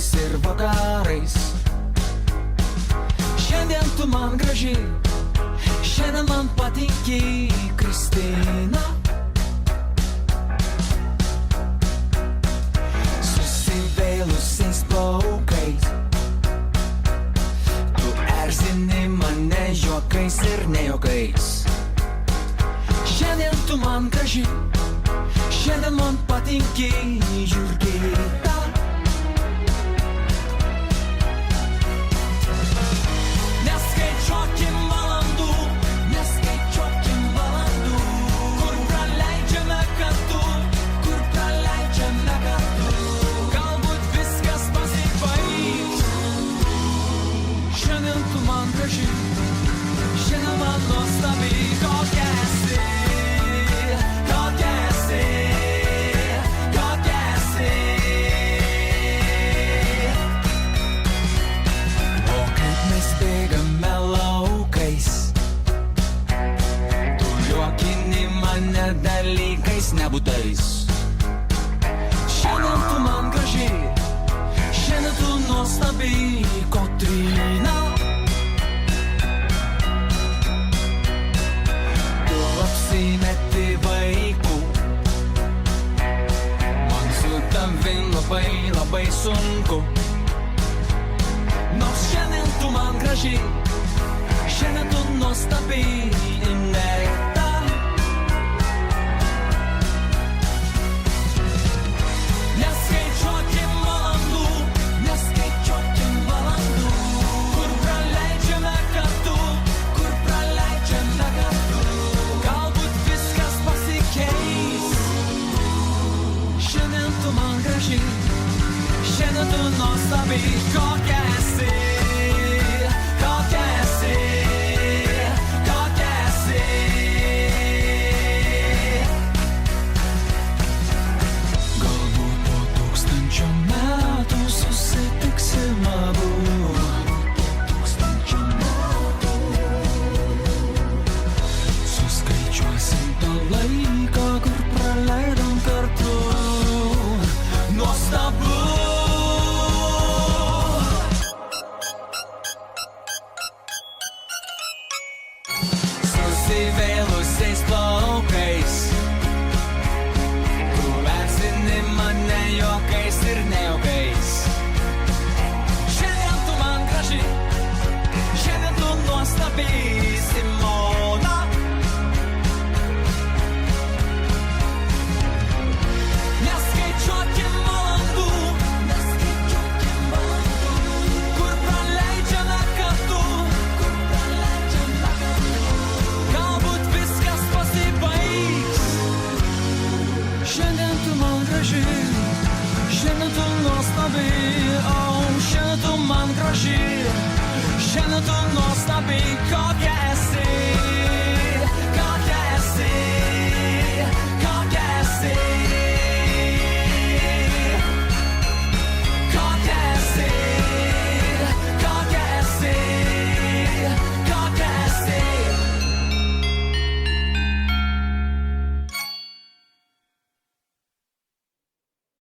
rytais ir vakarais. Šiandien tu man graži, šiandien man patinki, Kristina. Susivėlusiais plaukais tu erzini mane juokais ir nejuokais. Šiandien tu man graži, šiandien man patinki, Jurgita. Neskaičiuokim valandų, kur praleidžiame kartu, galbūt viskas pasibaigs. Šiandien tu man graži, šiandien man nuostabi, kokia esi. Bėgame laukais, tu juokini mane dalykais nebūtais. Šiandien tu man graži, šiandien tu nuostabi, Kotryna. Tu apsimeti vaikų, man su tavim labai sunku. Nors šiandien tu man graži, šiandien tu nuostabi, Ineta. Neskaičiuokim valandų, kur praleidžiame kartu, galbūt viskas pasikeis. Šiandien tu man graži, šiandien tu nuostabi, kokia esi. Susivėlusiais plaukais tu erzini mane juokais ir nejuokais. Šiandien tu man graži, šiandien tu nuostabi, Simona. Neskaičiuokim valandų, kur praleidžiame kartu, galbūt viskas pasibaigs. Šiandien tu man graži, šiandien tu nuostabi, šiandien tu man graži, šiandien tu nuostabi, kokia esi.